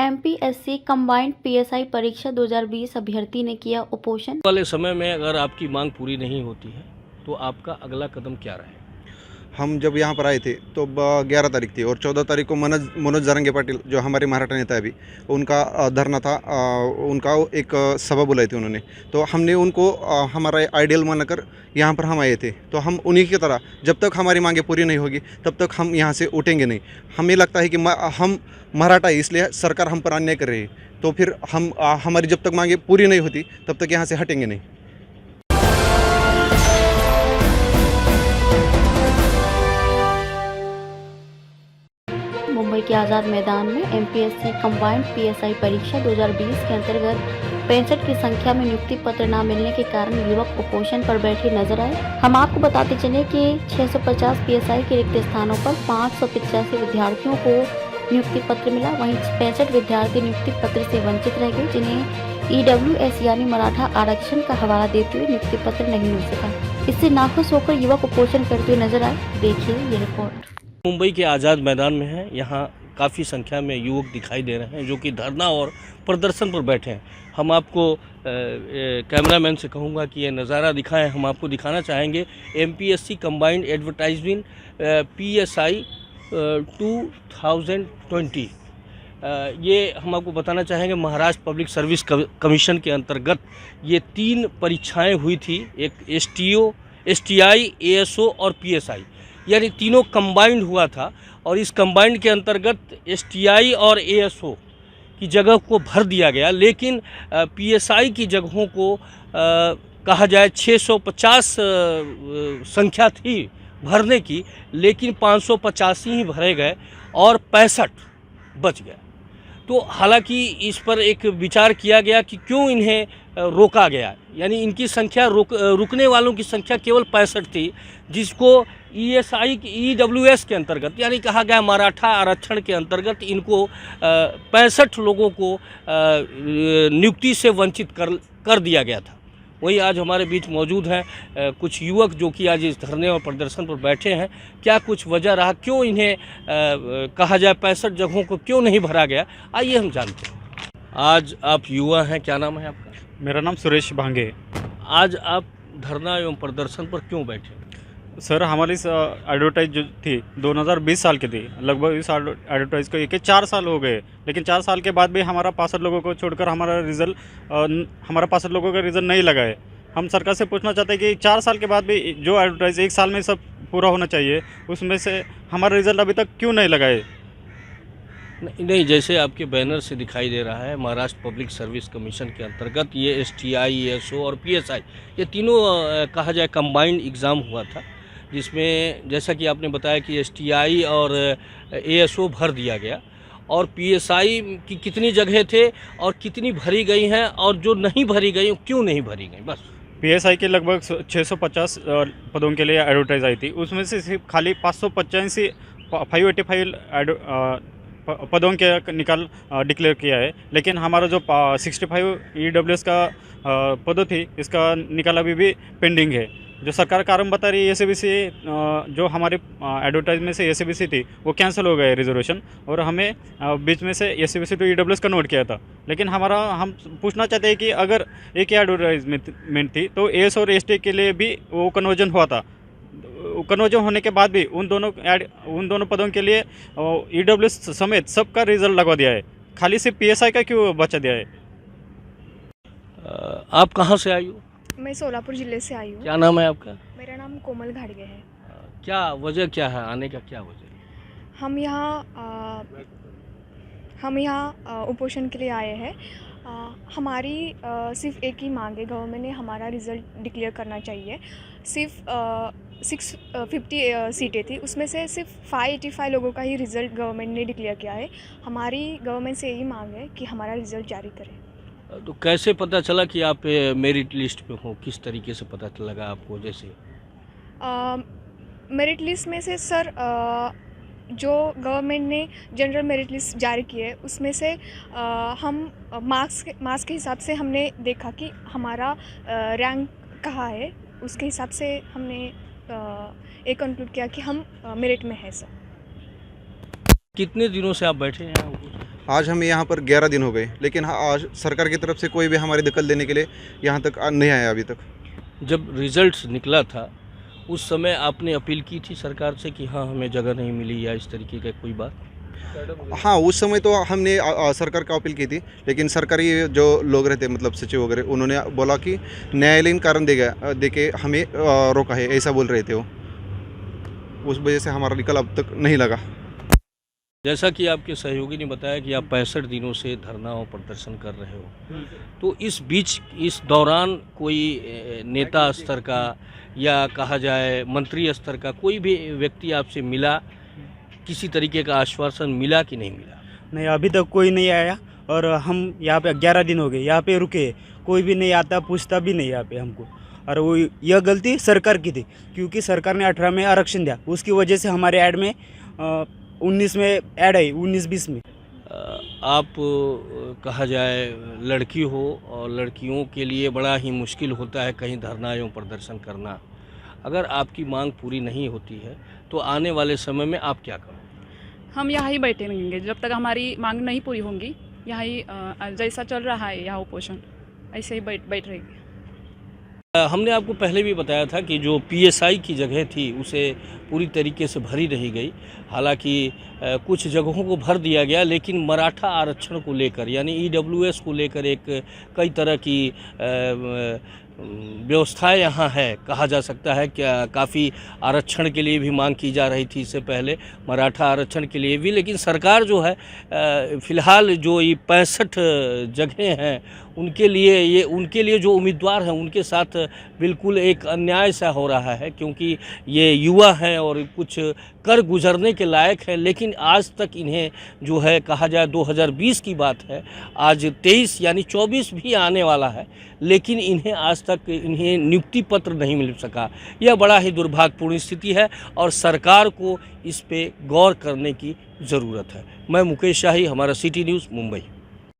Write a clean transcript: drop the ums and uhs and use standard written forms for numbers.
MPSC combined PSI परीक्षा 2020 अभ्यर्थी ने किया उपोषण। वाले समय में अगर आपकी मांग पूरी नहीं होती है तो आपका अगला कदम क्या रहेगा? हम जब यहाँ पर आए थे तो 11 तारीख थी और 14 तारीख को मनोज जरंगे पाटिल जो हमारे मराठा नेता है अभी, उनका धरना था। उनका एक सभा बुलाई थी उन्होंने, तो हमने उनको हमारा आइडियल मानकर यहाँ पर हम आए थे। तो हम उन्हीं की तरह जब तक हमारी मांगें पूरी नहीं होगी तब तक हम यहाँ से उठेंगे नहीं। हमें लगता है कि हम मराठा है, इसलिए सरकार हम पर अन्याय कर रही है, तो फिर हम हमारी जब तक मांगें पूरी नहीं होती तब तक यहाँ से हटेंगे नहीं। मुंबई के आज़ाद मैदान में एमपीएससी कंबाइंड पीएसआई परीक्षा 2020 के अंतर्गत 65 की संख्या में नियुक्ति पत्र न मिलने के कारण युवक उपोषण पर बैठे नजर आए। हम आपको बताते चले कि 650 पीएसआई के रिक्त स्थानों पर 585 विद्यार्थियों को नियुक्ति पत्र मिला। वहीं 65 विद्यार्थी नियुक्ति पत्र से वंचित रह गए, जिन्हें ईडब्ल्यूएस यानी मराठा आरक्षण का हवाला देते हुए नियुक्ति पत्र नहीं मिल सका। इससे नाखुश होकर युवक उपोषण करते हुए नजर आए। देखिए ये रिपोर्ट। मुंबई के आज़ाद मैदान में है। यहाँ काफ़ी संख्या में युवक दिखाई दे रहे हैं जो कि धरना और प्रदर्शन पर बैठे हैं। हम आपको कैमरामैन से कहूँगा कि ये नज़ारा दिखाएं। हम आपको दिखाना चाहेंगे एमपीएससी कंबाइंड एडवर्टाइजमेंट पीएसआई 2020। ये हम आपको बताना चाहेंगे महाराष्ट्र पब्लिक सर्विस कमीशन के अंतर्गत ये 3 परीक्षाएं हुई थी। एक एसटीओ, एसटीआई, एएसओ और पीएसआई, यानी तीनों कंबाइंड हुआ था। और इस कंबाइंड के अंतर्गत एसटीआई और एएसओ की जगह को भर दिया गया, लेकिन पीएसआई की जगहों को कहा जाए 650 संख्या थी भरने की, लेकिन 585 ही भरे गए और 65 बच गए। तो हालांकि इस पर एक विचार किया गया कि क्यों इन्हें रोका गया, यानी इनकी संख्या रुकने वालों की संख्या केवल 65 थी, जिसको ईडब्ल्यूएस के अंतर्गत यानी कहा गया मराठा आरक्षण के अंतर्गत इनको 65 लोगों को नियुक्ति से वंचित कर दिया गया था। वही आज हमारे बीच मौजूद हैं कुछ युवक जो कि आज इस धरने और प्रदर्शन पर बैठे हैं। क्या कुछ वजह रहा, क्यों इन्हें कहा जाए 65 जगहों को क्यों नहीं भरा गया, आइए हम जानते हैं। आज आप युवा हैं, क्या नाम है आपका? मेरा नाम सुरेश भांगे। आज आप धरना एवं प्रदर्शन पर क्यों बैठे? सर, हमारी एडवर्टाइज जो थी 2020 साल की थी। लगभग इस एडवर्टाइज को एक 4 साल हो गए, लेकिन 4 साल के बाद भी हमारा 65 लोगों को छोड़कर हमारा 65 लोगों का रिजल्ट नहीं लगा है। हम सरकार से पूछना चाहते हैं कि 4 साल के बाद भी जो एडवर्टाइज 1 साल में सब पूरा होना चाहिए, उसमें से हमारा रिजल्ट अभी तक क्यों नहीं लगा है? नहीं, जैसे आपके बैनर से दिखाई दे रहा है महाराष्ट्र पब्लिक सर्विस कमीशन के अंतर्गत ये एसटीआई, एएसओ और पीएसआई ये तीनों कहा जाए कंबाइंड एग्ज़ाम हुआ था, जिसमें जैसा कि आपने बताया कि एसटीआई और एएसओ भर दिया गया, और पीएसआई की कितनी जगह थे और कितनी भरी गई हैं, और जो नहीं भरी गई क्यों नहीं भरी गई? बस पीएसआई के लगभग 650 पदों के लिए एडवर्टाइज आई थी, उसमें से सिर्फ खाली 585 पदों के निकाल डिक्लेयर किया है। लेकिन हमारा जो 65 ईडब्ल्यूएस का पद थी, इसका निकाल अभी भी पेंडिंग है। जो सरकार कारण बता रही है एसएबीसी, जो हमारे एडवर्टाइज में से एसएबीसी थी वो कैंसिल हो गया रिजर्वेशन, और हमें बीच में से एसएबीसी टू ईडब्ल्यूएस कन्वर्ट किया था। लेकिन हम पूछना चाहते हैं कि अगर एक ही एडवर्टाइजमेंट थी तो एस और एसटी के लिए भी वो कन्वर्जन हुआ था। कन्वर्जन होने के बाद भी उन दोनों पदों के लिए ईडब्ल्यूएस समेत सबका रिजल्ट लगवा दिया है, खाली सिर्फ पीएसआई का क्यों बचा दिया है? आप कहाँ से आई हो? मैं सोलापुर जिले से आई हूँ। क्या नाम है आपका? मेरा नाम कोमल घाड़गे है। क्या वजह क्या है, आने का क्या वजह है? हम यहाँ उपोषण के लिए आए हैं। हमारी सिर्फ एक ही मांग है, गवर्नमेंट ने हमारा रिज़ल्ट डिक्लेयर करना चाहिए। सिर्फ 650 सीटें थी, उसमें से सिर्फ 585 लोगों का ही रिज़ल्ट गवर्नमेंट ने डिक्लेयर किया है। हमारी गवर्नमेंट से यही मांग है कि हमारा रिज़ल्ट जारी करें। तो कैसे पता चला कि आप मेरिट लिस्ट पे हो, किस तरीके से पता लगा आपको? जैसे मेरिट लिस्ट में से सर, जो गवर्नमेंट ने जनरल मेरिट लिस्ट जारी की है उसमें से हम मार्क्स के हिसाब से हमने देखा कि हमारा रैंक कहाँ है, उसके हिसाब से हमने एक कंक्लूड किया कि हम मेरिट में हैं सर। कितने दिनों से आप बैठे हैं यहाँ? आज हमें यहाँ पर 11 दिन हो गए, लेकिन आज सरकार की तरफ से कोई भी हमारी दखल देने के लिए यहाँ तक नहीं आया अभी तक। जब रिजल्ट निकला था उस समय आपने अपील की थी सरकार से कि हाँ हमें जगह नहीं मिली या इस तरीके का कोई बात? हाँ, उस समय तो हमने सरकार को अपील की थी, लेकिन सरकारी जो लोग रहते मतलब सचिव वगैरह, उन्होंने बोला कि न्यायालयीन कारण देके हमें रोका है, ऐसा बोल रहे थे वो। उस वजह से हमारा निकल अब तक नहीं लगा। जैसा कि आपके सहयोगी ने बताया कि आप 65 दिनों से धरना और प्रदर्शन कर रहे हो, तो इस बीच इस दौरान कोई नेता स्तर का या कहा जाए मंत्री स्तर का कोई भी व्यक्ति आपसे मिला, किसी तरीके का आश्वासन मिला कि नहीं मिला? नहीं, अभी तक कोई नहीं आया और हम यहाँ पे 11 दिन हो गए यहाँ पे रुके, कोई भी नहीं आता, पूछता भी नहीं यहाँ पे हमको। और वो यह गलती सरकार की थी, क्योंकि सरकार ने 18 में आरक्षण दिया, उसकी वजह से हमारे ऐड में 19 में ऐड आई, 19-20 में। आप कहा जाए लड़की हो और लड़कियों के लिए बड़ा ही मुश्किल होता है कहीं धरना एवं प्रदर्शन करना। अगर आपकी मांग पूरी नहीं होती है तो आने वाले समय में आप क्या करोगे? हम यहाँ ही बैठे रहेंगे जब तक हमारी मांग नहीं पूरी होंगी। यहाँ ही जैसा चल रहा है यहाँ उपोषण, ऐसे ही बैठ रहेंगे। हमने आपको पहले भी बताया था कि जो पीएसआई की जगह थी उसे पूरी तरीके से भरी रही गई। हालांकि कुछ जगहों को भर दिया गया, लेकिन मराठा आरक्षण को लेकर यानी ईडब्ल्यूएस को लेकर एक कई तरह की व्यवस्थाएं यहाँ है। कहा जा सकता है कि काफ़ी आरक्षण के लिए भी मांग की जा रही थी इससे पहले, मराठा आरक्षण के लिए भी, लेकिन सरकार जो है फ़िलहाल जो ये 65 जगहें हैं उनके लिए जो उम्मीदवार हैं उनके साथ बिल्कुल एक अन्याय सा हो रहा है, क्योंकि ये युवा हैं और कुछ कर गुजरने के लायक हैं, लेकिन आज तक इन्हें जो है कहा जाए 2020 की बात है, आज 23 यानी 24 भी आने वाला है, लेकिन इन्हें आज तक नियुक्ति पत्र नहीं मिल सका। यह बड़ा ही दुर्भाग्यपूर्ण स्थिति है और सरकार को इस पे गौर करने की ज़रूरत है। मैं मुकेश शाही, हमारा सिटी न्यूज़, मुंबई।